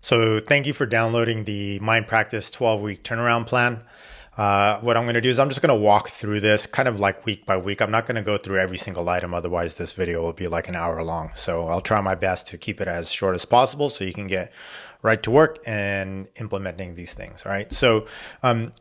So thank you for downloading the MindPractice 12-week turnaround plan. What I'm going to do is I'm just going to walk through this kind of like week by week. I'm not going to go through every single item. Otherwise, this video will be like an hour long. So I'll try my best to keep it as short as possible so you can get right to work and implementing these things. All right. So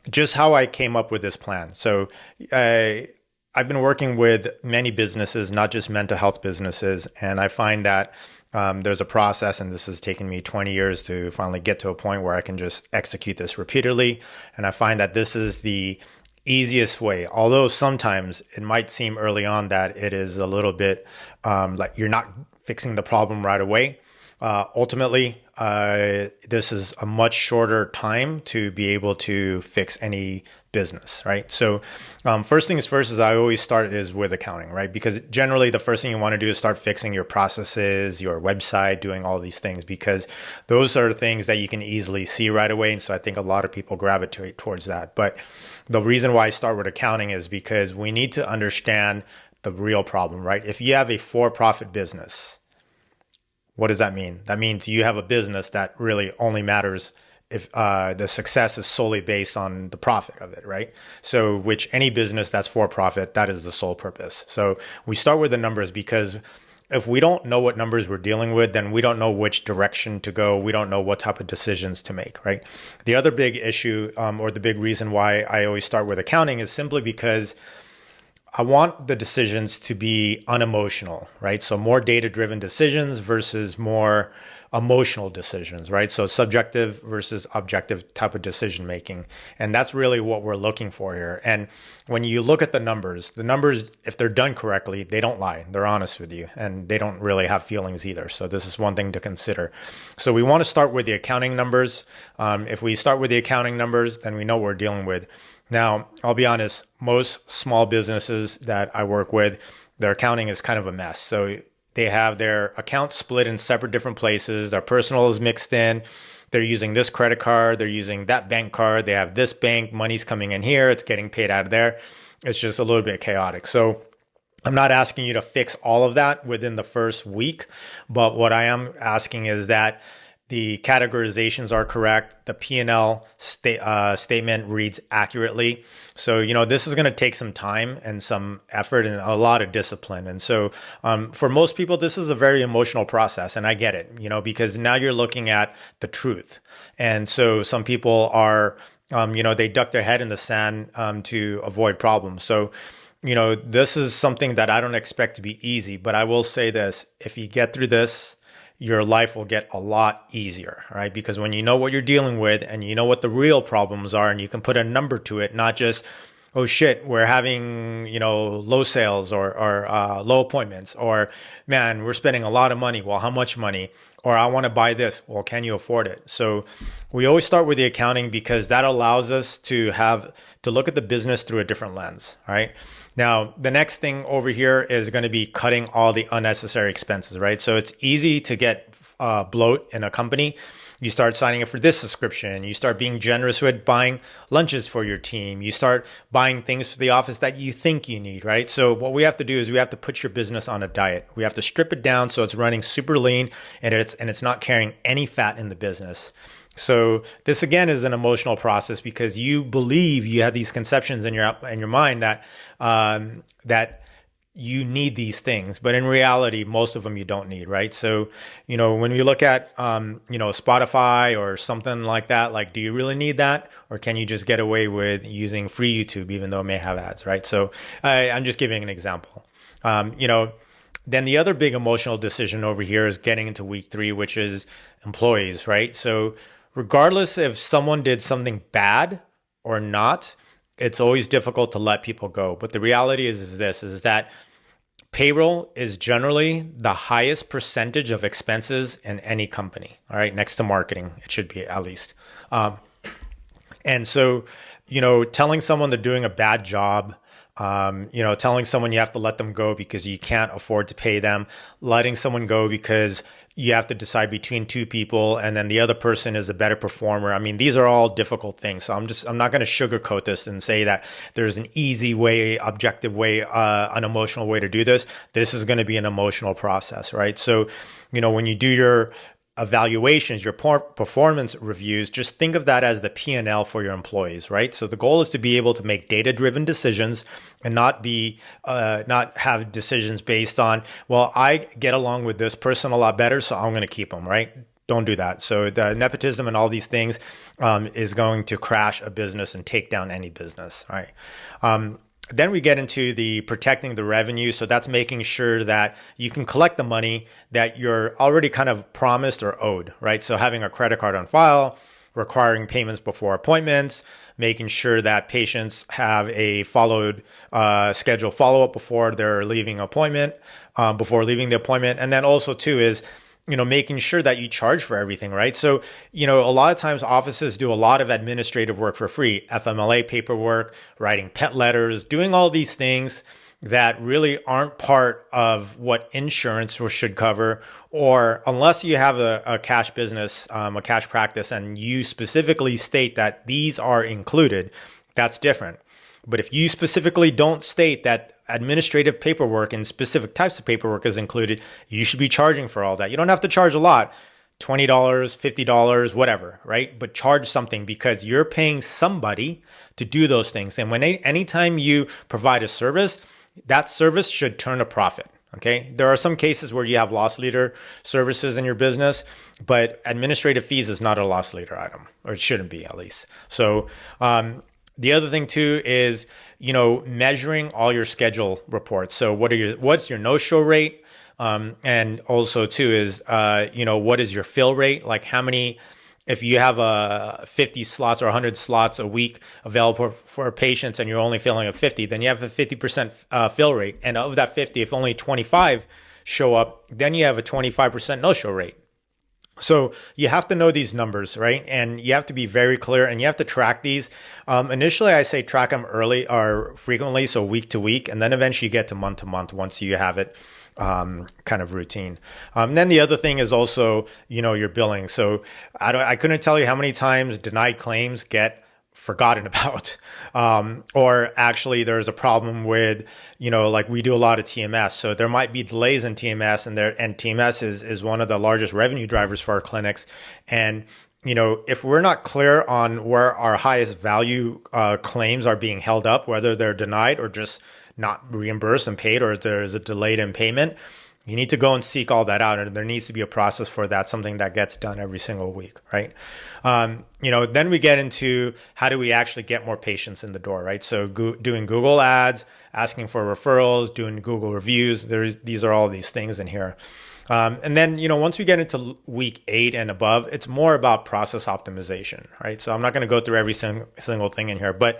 just how I came up with this plan. So I've been working with many businesses, not just mental health businesses, and I find that there's a process, and this has taken me 20 years to finally get to a point where I can just execute this repeatedly. And I find that this is the easiest way, although sometimes it might seem early on that it is a little bit like you're not fixing the problem right away. Ultimately, this is a much shorter time to be able to fix any business, right? So first things first is I always start is with accounting, right? Because generally the first thing you want to do is start fixing your processes, your website, doing all these things, because those are things that you can easily see right away. And so I think a lot of people gravitate towards that. But the reason why I start with accounting is because we need to understand the real problem, right? If you have a for-profit business, what does that mean? That means you have a business that really only matters if the success is solely based on the profit of it, right? So which any business that's for profit, that is the sole purpose. So we start with the numbers because if we don't know what numbers we're dealing with, then we don't know which direction to go. We don't know what type of decisions to make, right? The other big issue or the big reason why I always start with accounting is simply because I want the decisions to be unemotional, right? So more data-driven decisions versus more emotional decisions, right? So subjective versus objective type of decision making. And that's really what we're looking for here. And when you look at the numbers, if they're done correctly, they don't lie. They're honest with you and they don't really have feelings either. So this is one thing to consider. So we want to start with the accounting numbers. If we start with the accounting numbers, then we know what we're dealing with. Now, I'll be honest, most small businesses that I work with, their accounting is kind of a mess. So they have their accounts split in separate different places. Their personal is mixed in. They're using this credit card. They're using that bank card. They have this bank. Money's coming in here. It's getting paid out of there. It's just a little bit chaotic. So I'm not asking you to fix all of that within the first week, but what I am asking is that the categorizations are correct. The P&L statement reads accurately. So, this is going to take some time and some effort and a lot of discipline. And so for most people, this is a very emotional process. And I get it, because now you're looking at the truth. And so some people are, they duck their head in the sand to avoid problems. So, this is something that I don't expect to be easy, but I will say this, if you get through this, your life will get a lot easier, right? Because when you know what you're dealing with and you know what the real problems are and you can put a number to it, not just, oh shit, we're having, low sales or low appointments, or man, we're spending a lot of money. Well, how much money? Or I want to buy this. Well, can you afford it? So we always start with the accounting because that allows us to look at the business through a different lens, right? Now, the next thing over here is going to be cutting all the unnecessary expenses, right? So it's easy to get bloat in a company. You start signing up for this subscription. You start being generous with buying lunches for your team. You start buying things for the office that you think you need, right? So what we have to do is we have to put your business on a diet. We have to strip it down so it's running super lean and it's not carrying any fat in the business. So this again is an emotional process because you believe you have these conceptions in your mind that that you need these things, but in reality, most of them you don't need, right? So, when we look at, Spotify or something like that, like, do you really need that? Or can you just get away with using free YouTube, even though it may have ads, right? So I'm just giving an example. Then the other big emotional decision over here is getting into week 3, which is employees, right? So regardless if someone did something bad or not, it's always difficult to let people go. But the reality is that payroll is generally the highest percentage of expenses in any company, all right? Next to marketing, it should be at least. And so, telling someone they're doing a bad job, telling someone you have to let them go because you can't afford to pay them, letting someone go because you have to decide between two people and then the other person is a better performer. I mean, these are all difficult things. So I'm not going to sugarcoat this and say that there's an easy way, objective way, an emotional way to do this. This is going to be an emotional process, right? So, when you do your evaluations, your performance reviews, just think of that as the P&L for your employees, right? So the goal is to be able to make data-driven decisions and not have decisions based on, well, I get along with this person a lot better, so I'm going to keep them, right? Don't do that. So the nepotism and all these things is going to crash a business and take down any business, right? Then we get into the protecting the revenue. So that's making sure that you can collect the money that you're already kind of promised or owed, right? So having a credit card on file, requiring payments before appointments, making sure that patients have a scheduled follow-up before they're leaving the appointment. And then also too is, making sure that you charge for everything, right? So, a lot of times offices do a lot of administrative work for free, FMLA paperwork, writing pet letters, doing all these things that really aren't part of what insurance should cover, or unless you have a cash business, a cash practice, and you specifically state that these are included, that's different. But if you specifically don't state that administrative paperwork and specific types of paperwork is included, you should be charging for all that. You don't have to charge a lot, $20, $50, whatever, right? But charge something because you're paying somebody to do those things. And anytime you provide a service, that service should turn a profit. Okay. There are some cases where you have loss leader services in your business, but administrative fees is not a loss leader item, or it shouldn't be at least. So, the other thing too is, measuring all your schedule reports. So what's your no-show rate? And also too is, what is your fill rate? Like how many, if you have 50 slots or 100 slots a week available for patients and you're only filling up 50, then you have a 50% fill rate. And of that 50, if only 25 show up, then you have a 25% no-show rate. So you have to know these numbers, right? And you have to be very clear and you have to track these. Initially, I say track them early or frequently, so week to week, and then eventually you get to month once you have it kind of routine. Then the other thing is also, your billing. So I couldn't tell you how many times denied claims get forgotten about. Or actually there's a problem with, like we do a lot of TMS. So there might be delays in TMS and TMS is one of the largest revenue drivers for our clinics. And, if we're not clear on where our highest value claims are being held up, whether they're denied or just not reimbursed and paid, or there's a delayed in payment, you need to go and seek all that out, and there needs to be a process for that, something that gets done every single week, right? Then we get into how do we actually get more patients in the door, right? So doing Google ads, asking for referrals, doing Google reviews. These are all these things in here. And then, once we get into week 8 and above, it's more about process optimization, right? So I'm not going to go through every single thing in here, but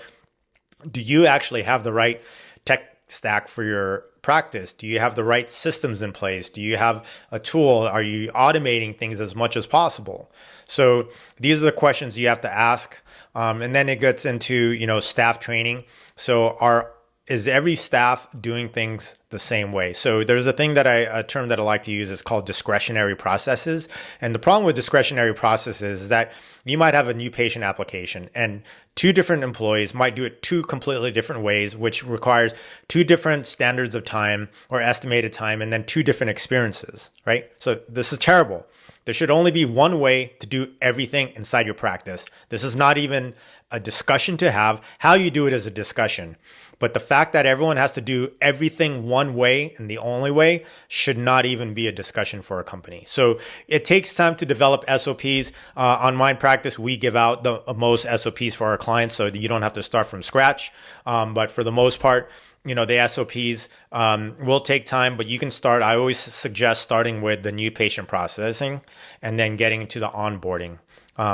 do you actually have the right tech stack for your practice? Do you have the right systems in place? Do you have a tool? Are you automating things as much as possible? So these are the questions you have to ask. And then it gets into, staff training. So is every staff doing things the same way? So there's a term that I like to use is called discretionary processes. And the problem with discretionary processes is that you might have a new patient application and 2 different employees might do it 2 completely different ways, which requires 2 different standards of time or estimated time, and then 2 different experiences, right? So this is terrible. There should only be one way to do everything inside your practice. This is not even a discussion to have. How you do it is a discussion. But the fact that everyone has to do everything one way and the only way should not even be a discussion for a company. So it takes time to develop SOPs. On MindPractice, we give out the most SOPs for our clients, so you don't have to start from scratch. But for the most part, the SOPs will take time, but you can start. I always suggest starting with the new patient processing and then getting to the onboarding.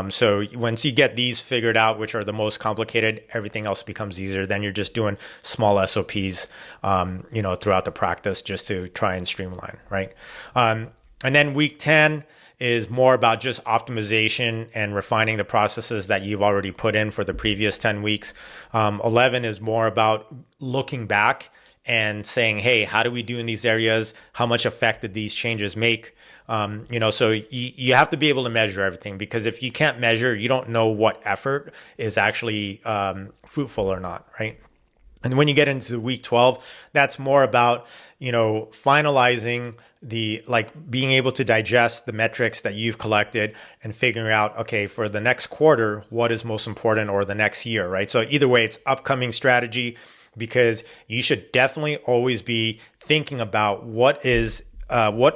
So once you get these figured out, which are the most complicated, everything else becomes easier. Then you're just doing small SOPs, throughout the practice just to try and streamline, right? And then week 10 is more about just optimization and refining the processes that you've already put in for the previous 10 weeks. 11 is more about looking back and saying, hey, how do we do in these areas? How much effect did these changes make? So you have to be able to measure everything, because if you can't measure, you don't know what effort is actually fruitful or not, right? And when you get into week 12, that's more about, finalizing being able to digest the metrics that you've collected and figuring out, okay, for the next quarter, what is most important, or the next year, right? So either way, it's upcoming strategy, because you should definitely always be thinking about what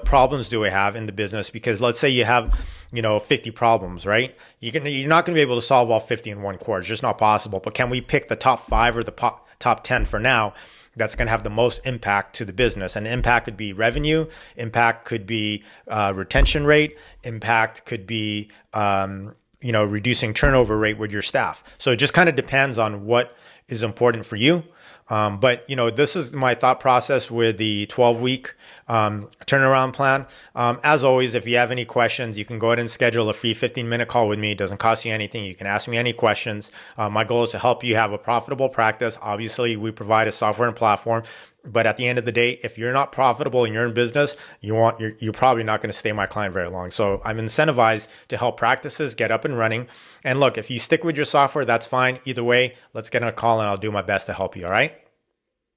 problems do we have in the business? Because let's say you have, 50 problems, right? You're not going to be able to solve all 50 in one quarter. It's just not possible. But can we pick the top 5 or the top 10 for now? That's going to have the most impact to the business. And impact could be revenue. Impact could be retention rate. Impact could be, reducing turnover rate with your staff. So it just kind of depends on what is important for you. But this is my thought process with the 12-week turnaround plan. As always, if you have any questions, you can go ahead and schedule a free 15-minute call with me. It doesn't cost you anything. You can ask me any questions. My goal is to help you have a profitable practice. Obviously, we provide a software and platform. But at the end of the day, if you're not profitable and you're in business, you're probably not going to stay my client very long. So I'm incentivized to help practices get up and running. And look, if you stick with your software, that's fine. Either way, let's get on a call and I'll do my best to help you. All right?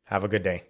Have a good day.